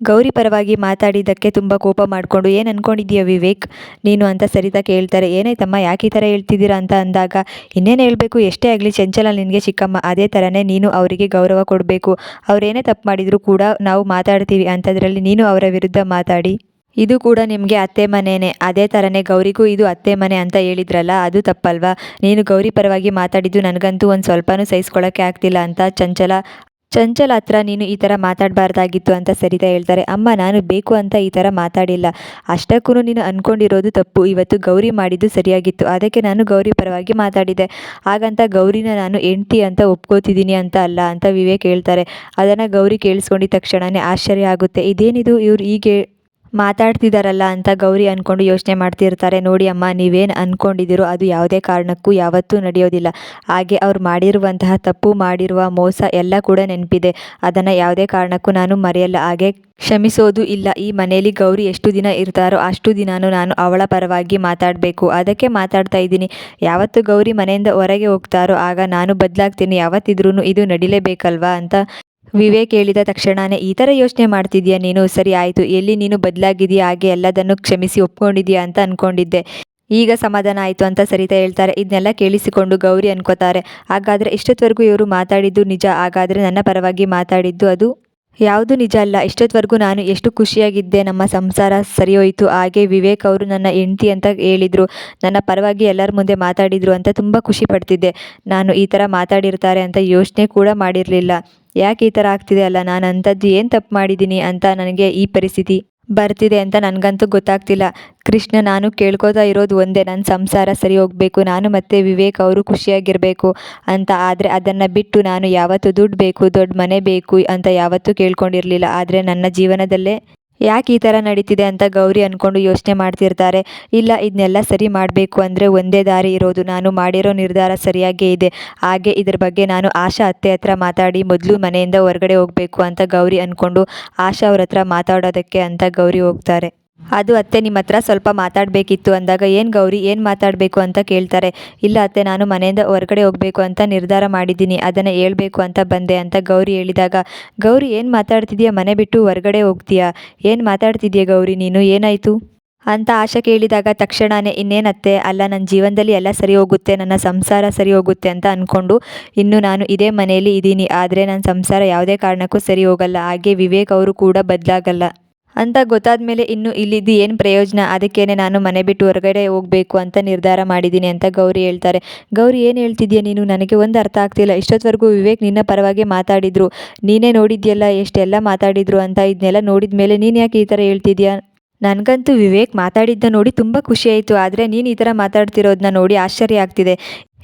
ಗೌರಿ ಪರವಾಗಿ ಮಾತಾಡಿದ್ದಕ್ಕೆ ತುಂಬ ಕೋಪ ಮಾಡಿಕೊಂಡು ಏನು ಅನ್ಕೊಂಡಿದ್ದೀಯ ವಿವೇಕ್ ನೀನು ಅಂತ ಸರಿತಾ ಕೇಳ್ತಾರೆ. ಏನಾಯ್ತಮ್ಮ ಯಾಕೆ ಈ ಥರ ಹೇಳ್ತಿದ್ದೀರಾ ಅಂತ ಅಂದಾಗ, ಇನ್ನೇನು ಹೇಳಬೇಕು, ಎಷ್ಟೇ ಆಗಲಿ ಚಂಚಲ ನಿನಗೆ ಚಿಕ್ಕಮ್ಮ, ಅದೇ ಥರನೇ ನೀನು ಅವರಿಗೆ ಗೌರವ ಕೊಡಬೇಕು. ಅವರೇನೇ ತಪ್ಪು ಮಾಡಿದರೂ ಕೂಡ ನಾವು ಮಾತಾಡ್ತೀವಿ, ಅಂಥದ್ರಲ್ಲಿ ನೀನು ಅವರ ವಿರುದ್ಧ ಮಾತಾಡಿ ಇದು ಕೂಡ ನಿಮಗೆ ಅತ್ತೆ ಮನೆಯೇ, ಅದೇ ಥರನೇ ಗೌರಿಗೂ ಇದು ಅತ್ತೆ ಮನೆ ಅಂತ ಹೇಳಿದ್ರಲ್ಲ, ಅದು ತಪ್ಪಲ್ವಾ? ನೀನು ಗೌರಿ ಪರವಾಗಿ ಮಾತಾಡಿದ್ದು ನನಗಂತೂ ಒಂದು ಸ್ವಲ್ಪನೂ ಸಹಿಸ್ಕೊಳ್ಳೋಕ್ಕೆ ಆಗ್ತಿಲ್ಲ ಅಂತ ಚಂಚಲ ಹತ್ರ ನೀನು ಈ ಥರ ಮಾತಾಡಬಾರ್ದಾಗಿತ್ತು ಅಂತ ಸರಿತಾ ಹೇಳ್ತಾರೆ. ಅಮ್ಮ, ನಾನು ಬೇಕು ಅಂತ ಈ ಥರ ಮಾತಾಡಿಲ್ಲ. ಅಷ್ಟಕ್ಕೂ ನೀನು ಅಂದ್ಕೊಂಡಿರೋದು ತಪ್ಪು. ಇವತ್ತು ಗೌರಿ ಮಾಡಿದ್ದು ಸರಿಯಾಗಿತ್ತು, ಅದಕ್ಕೆ ನಾನು ಗೌರಿ ಪರವಾಗಿ ಮಾತಾಡಿದೆ. ಹಾಗಂತ ಗೌರಿನ ನಾನು ಹೆಂಡ್ತಿ ಅಂತ ಒಪ್ಕೋತಿದ್ದೀನಿ ಅಂತ ಅಲ್ಲ ಅಂತ ವಿವೇಕ್ ಹೇಳ್ತಾರೆ. ಅದನ್ನು ಗೌರಿ ಕೇಳಿಸ್ಕೊಂಡಿದ್ದ ತಕ್ಷಣವೇ ಆಶ್ಚರ್ಯ ಆಗುತ್ತೆ. ಇದೇನಿದು ಇವ್ರು ಹೀಗೆ ಮಾತಾಡ್ತಿದ್ದಾರಲ್ಲ ಅಂತ ಗೌರಿ ಅಂದ್ಕೊಂಡು ಯೋಚನೆ ಮಾಡ್ತಿರ್ತಾರೆ. ನೋಡಿ ಅಮ್ಮ, ನೀವೇನು ಅಂದ್ಕೊಂಡಿದ್ದೀರೋ ಅದು ಯಾವುದೇ ಕಾರಣಕ್ಕೂ ಯಾವತ್ತೂ ನಡೆಯೋದಿಲ್ಲ. ಹಾಗೆ ಅವ್ರು ಮಾಡಿರುವಂತಹ ತಪ್ಪು, ಮಾಡಿರುವ ಮೋಸ ಎಲ್ಲ ಕೂಡ ನೆನಪಿದೆ. ಅದನ್ನು ಯಾವುದೇ ಕಾರಣಕ್ಕೂ ನಾನು ಮರೆಯಲ್ಲ, ಹಾಗೆ ಕ್ಷಮಿಸೋದು ಇಲ್ಲ. ಈ ಮನೆಯಲ್ಲಿ ಗೌರಿ ಎಷ್ಟು ದಿನ ಇರ್ತಾರೋ ಅಷ್ಟು ದಿನಾನು ನಾನು ಅವಳ ಪರವಾಗಿ ಮಾತಾಡಬೇಕು, ಅದಕ್ಕೆ ಮಾತಾಡ್ತಾ ಇದ್ದೀನಿ. ಯಾವತ್ತು ಗೌರಿ ಮನೆಯಿಂದ ಹೊರಗೆ ಹೋಗ್ತಾರೋ ಆಗ ನಾನು ಬದಲಾಗ್ತೀನಿ. ಯಾವತ್ತಿದ್ರೂ ಇದು ನಡಿಲೇಬೇಕಲ್ವಾ ಅಂತ ವಿವೇಕ್ ಹೇಳಿದ ತಕ್ಷಣವೇ, ಈ ಥರ ಯೋಚನೆ ಮಾಡ್ತಿದ್ಯಾ ನೀನು? ಸರಿ ಆಯಿತು, ಎಲ್ಲಿ ನೀನು ಬದಲಾಗಿದೆಯಾ, ಹಾಗೆ ಎಲ್ಲದನ್ನು ಕ್ಷಮಿಸಿ ಒಪ್ಕೊಂಡಿದ್ಯಾ ಅಂತ ಅಂದ್ಕೊಂಡಿದ್ದೆ. ಈಗ ಸಮಾಧಾನ ಆಯಿತು ಅಂತ ಸರಿತಾ ಹೇಳ್ತಾರೆ. ಇದನ್ನೆಲ್ಲ ಕೇಳಿಸಿಕೊಂಡು ಗೌರಿ ಅನ್ಕೋತಾರೆ, ಹಾಗಾದರೆ ಇಷ್ಟೊತ್ತವರೆಗೂ ಇವರು ಮಾತಾಡಿದ್ದು ನಿಜ, ಹಾಗಾದರೆ ನನ್ನ ಪರವಾಗಿ ಮಾತಾಡಿದ್ದು ಅದು ಯಾವುದು ನಿಜ ಅಲ್ಲ. ಇಷ್ಟೊತ್ತವರೆಗೂ ನಾನು ಎಷ್ಟು ಖುಷಿಯಾಗಿದ್ದೆ, ನಮ್ಮ ಸಂಸಾರ ಸರಿ ಹೋಯಿತು, ಹಾಗೆ ವಿವೇಕ್ ಅವರು ನನ್ನ ಹೆಂಡ್ತಿ ಅಂತ ಹೇಳಿದರು, ನನ್ನ ಪರವಾಗಿ ಎಲ್ಲರ ಮುಂದೆ ಮಾತಾಡಿದರು ಅಂತ ತುಂಬ ಖುಷಿ ಪಡ್ತಿದ್ದೆ. ನಾನು ಈ ಥರ ಮಾತಾಡಿರ್ತಾರೆ ಅಂತ ಯೋಚನೆ ಕೂಡ ಮಾಡಿರಲಿಲ್ಲ. ಯಾಕೆ ಈ ಥರ ಆಗ್ತಿದೆ ಅಲ್ಲ, ನಾನು ಅಂಥದ್ದು ಏನು ತಪ್ಪು ಮಾಡಿದ್ದೀನಿ ಅಂತ ನನಗೆ ಈ ಪರಿಸ್ಥಿತಿ ಬರ್ತಿದೆ ಅಂತ ನನಗಂತೂ ಗೊತ್ತಾಗ್ತಿಲ್ಲ. ಕೃಷ್ಣ, ನಾನು ಕೇಳ್ಕೊತಾ ಇರೋದು ಒಂದೇ, ನನ್ನ ಸಂಸಾರ ಸರಿ ಹೋಗಬೇಕು, ನಾನು ಮತ್ತು ವಿವೇಕ್ ಅವರು ಖುಷಿಯಾಗಿರಬೇಕು ಅಂತ. ಆದರೆ ಅದನ್ನು ಬಿಟ್ಟು ನಾನು ಯಾವತ್ತೂ ದುಡ್ಡು ಬೇಕು, ದೊಡ್ಡ ಮನೆ ಬೇಕು ಅಂತ ಯಾವತ್ತೂ ಕೇಳ್ಕೊಂಡಿರಲಿಲ್ಲ. ಆದರೆ ನನ್ನ ಜೀವನದಲ್ಲೇ ಯಾಕೆ ಈ ಥರ ನಡೀತಿದೆ ಅಂತ ಗೌರಿ ಅಂದ್ಕೊಂಡು ಯೋಚನೆ ಮಾಡ್ತಿರ್ತಾರೆ. ಇಲ್ಲ, ಇದನ್ನೆಲ್ಲ ಸರಿ ಮಾಡಬೇಕು ಅಂದರೆ ಒಂದೇ ದಾರಿ ಇರೋದು, ನಾನು ಮಾಡಿರೋ ನಿರ್ಧಾರ ಸರಿಯಾಗೇ ಇದೆ. ಹಾಗೆ ಇದ್ರ ಬಗ್ಗೆ ನಾನು ಆಶಾ ಅತ್ತೆ ಹತ್ರ ಮಾತಾಡಿ ಮೊದಲು ಮನೆಯಿಂದ ಹೊರಗಡೆ ಹೋಗಬೇಕು ಅಂತ ಗೌರಿ ಅಂದ್ಕೊಂಡು ಆಶಾ ಅವ್ರ ಹತ್ರ ಮಾತಾಡೋದಕ್ಕೆ ಅಂತ ಗೌರಿ ಹೋಗ್ತಾರೆ. ಅದು ಅತ್ತೆ, ನಿಮ್ಮ ಹತ್ರ ಸ್ವಲ್ಪ ಮಾತಾಡಬೇಕಿತ್ತು ಅಂದಾಗ, ಏನು ಗೌರಿ, ಏನು ಮಾತಾಡಬೇಕು ಅಂತ ಕೇಳ್ತಾರೆ. ಇಲ್ಲ ಅತ್ತೆ, ನಾನು ಮನೆಯಿಂದ ಹೊರಗಡೆ ಹೋಗಬೇಕು ಅಂತ ನಿರ್ಧಾರ ಮಾಡಿದ್ದೀನಿ, ಅದನ್ನು ಹೇಳ್ಬೇಕು ಅಂತ ಬಂದೆ ಅಂತ ಗೌರಿ ಹೇಳಿದಾಗ, ಗೌರಿ ಏನು ಮಾತಾಡ್ತಿದ್ಯಾ, ಮನೆ ಬಿಟ್ಟು ಹೊರಗಡೆ ಹೋಗ್ತೀಯಾ, ಏನು ಮಾತಾಡ್ತಿದ್ಯಾ ಗೌರಿ ನೀನು, ಏನಾಯಿತು ಅಂತ ಆಶಾ ಕೇಳಿದಾಗ ತಕ್ಷಣವೇ, ಇನ್ನೇನತ್ತೆ, ಅಲ್ಲ ನನ್ನ ಜೀವನದಲ್ಲಿ ಎಲ್ಲ ಸರಿ ಹೋಗುತ್ತೆ, ನನ್ನ ಸಂಸಾರ ಸರಿ ಹೋಗುತ್ತೆ ಅಂತ ಅಂದ್ಕೊಂಡು ಇನ್ನು ನಾನು ಇದೇ ಮನೆಯಲ್ಲಿ ಇದ್ದೀನಿ. ಆದರೆ ನನ್ನ ಸಂಸಾರ ಯಾವುದೇ ಕಾರಣಕ್ಕೂ ಸರಿ ಹೋಗಲ್ಲ, ಹಾಗೆ ವಿವೇಕ್ ಅವರು ಕೂಡ ಬದಲಾಗಲ್ಲ ಅಂತ ಗೊತ್ತಾದ ಮೇಲೆ ಇನ್ನು ಇಲ್ಲಿದ್ದು ಏನು ಪ್ರಯೋಜನ, ಅದಕ್ಕೇನೆ ನಾನು ಮನೆ ಬಿಟ್ಟು ಹೊರಗಡೆ ಹೋಗಬೇಕು ಅಂತ ನಿರ್ಧಾರ ಮಾಡಿದ್ದೀನಿ ಅಂತ ಗೌರಿ ಹೇಳ್ತಾರೆ. ಗೌರಿ, ಏನು ಹೇಳ್ತಿದ್ಯಾ ನೀನು, ನನಗೆ ಒಂದು ಅರ್ಥ ಆಗ್ತಿಲ್ಲ. ಇಷ್ಟೊತ್ತವರೆಗೂ ವಿವೇಕ್ ನಿನ್ನ ಪರವಾಗಿ ಮಾತಾಡಿದ್ರು, ನೀನೇ ನೋಡಿದ್ಯಲ್ಲ ಎಷ್ಟೆಲ್ಲ ಮಾತಾಡಿದ್ರು ಅಂತ. ಇದನ್ನೆಲ್ಲ ನೋಡಿದ ಮೇಲೆ ನೀನು ಯಾಕೆ ಈ ಥರ ಹೇಳ್ತಿದ್ಯಾ? ನನಗಂತೂ ವಿವೇಕ್ ಮಾತಾಡಿದ್ದ ನೋಡಿ ತುಂಬ ಖುಷಿಯಾಯಿತು, ಆದರೆ ನೀನು ಈ ಥರ ಮಾತಾಡ್ತಿರೋದನ್ನ ನೋಡಿ ಆಶ್ಚರ್ಯ ಆಗ್ತಿದೆ.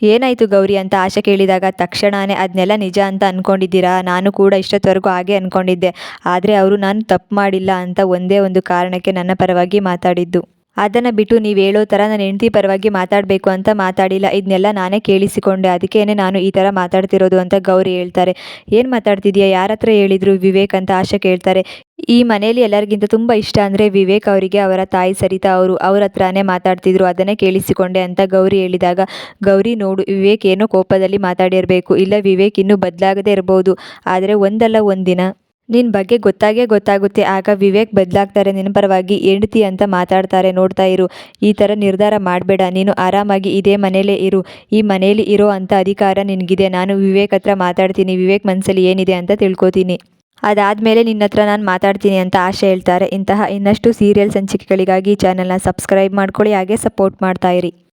ಏನಾಯಿತು ಗೌರಿ ಅಂತ ಆಶಾ ಕೇಳಿದಾಗ ತಕ್ಷಣವೇ, ಅದನ್ನೆಲ್ಲ ನಿಜ ಅಂತ ಅಂದ್ಕೊಂಡಿದ್ದೀರಾ? ನಾನು ಕೂಡ ಇಷ್ಟೊತ್ತವರೆಗೂ ಹಾಗೆ ಅಂದ್ಕೊಂಡಿದ್ದೆ. ಆದರೆ ಅವರು ನಾನು ತಪ್ಪು ಮಾಡಿಲ್ಲ ಅಂತ ಒಂದೇ ಒಂದು ಕಾರಣಕ್ಕೆ ನನ್ನ ಪರವಾಗಿ ಮಾತಾಡಿದ್ದು. ಅದನ್ನು ಬಿಟ್ಟು ನೀವು ಹೇಳೋ ಥರ ನನ್ನ ಹೆಂಡತಿ ಪರವಾಗಿ ಮಾತಾಡಬೇಕು ಅಂತ ಮಾತಾಡಿಲ್ಲ. ಇದನ್ನೆಲ್ಲ ನಾನೇ ಕೇಳಿಸಿಕೊಂಡೆ, ಅದಕ್ಕೇನೆ ನಾನು ಈ ಥರ ಮಾತಾಡ್ತಿರೋದು ಅಂತ ಗೌರಿ ಹೇಳ್ತಾರೆ. ಏನು ಮಾತಾಡ್ತಿದ್ಯಾ, ಯಾರ ಹತ್ರ ಹೇಳಿದರು ವಿವೇಕ್ ಅಂತ ಆಶಾ ಕೇಳ್ತಾರೆ. ಈ ಮನೆಯಲ್ಲಿ ಎಲ್ಲರಿಗಿಂತ ತುಂಬ ಇಷ್ಟ ಅಂದರೆ ವಿವೇಕ್ ಅವರಿಗೆ ಅವರ ತಾಯಿ ಸರಿತಾ ಅವ್ರ ಹತ್ರನೇ ಮಾತಾಡ್ತಿದ್ರು, ಅದನ್ನೇ ಕೇಳಿಸಿಕೊಂಡೆ ಅಂತ ಗೌರಿ ಹೇಳಿದಾಗ, ಗೌರಿ ನೋಡು, ವಿವೇಕ್ ಏನೋ ಕೋಪದಲ್ಲಿ ಮಾತಾಡಿರಬೇಕು, ಇಲ್ಲ ವಿವೇಕ್ ಇನ್ನೂ ಬದಲಾಗದೇ ಇರ್ಬೋದು, ಆದರೆ ಒಂದಲ್ಲ ಒಂದಿನ ನಿನ್ನ ಬಗ್ಗೆ ಗೊತ್ತಾಗುತ್ತೆ. ಆಗ ವಿವೇಕ್ ಬದಲಾಗ್ತಾರೆ, ನಿನ್ನ ಪರವಾಗಿ ಹೆಂಡ್ತಿ ಅಂತ ಮಾತಾಡ್ತಾರೆ, ನೋಡ್ತಾ ಇರು. ಈ ಥರ ನಿರ್ಧಾರ ಮಾಡಬೇಡ, ನೀನು ಆರಾಮಾಗಿ ಇದೇ ಮನೇಲೇ ಇರು, ಈ ಮನೇಲಿ ಇರೋ ಅಂಥ ಅಧಿಕಾರ ನಿನಗಿದೆ. ನಾನು ವಿವೇಕ್ ಹತ್ರ ಮಾತಾಡ್ತೀನಿ, ವಿವೇಕ್ ಮನಸ್ಸಲ್ಲಿ ಏನಿದೆ ಅಂತ ತಿಳ್ಕೊತೀನಿ, ಅದಾದಮೇಲೆ ನಿನ್ನ ಹತ್ರ ನಾನು ಮಾತಾಡ್ತೀನಿ ಅಂತ ಆಶಾ ಹೇಳ್ತಾರೆ. ಇಂತಹ ಇನ್ನಷ್ಟು ಸೀರಿಯಲ್ ಸಂಚಿಕೆಗಳಿಗಾಗಿ ಈ ಚಾನಲ್ನ ಸಬ್ಸ್ಕ್ರೈಬ್ ಮಾಡ್ಕೊಳ್ಳಿ, ಹಾಗೆ ಸಪೋರ್ಟ್ ಮಾಡ್ತಾಯಿರಿ.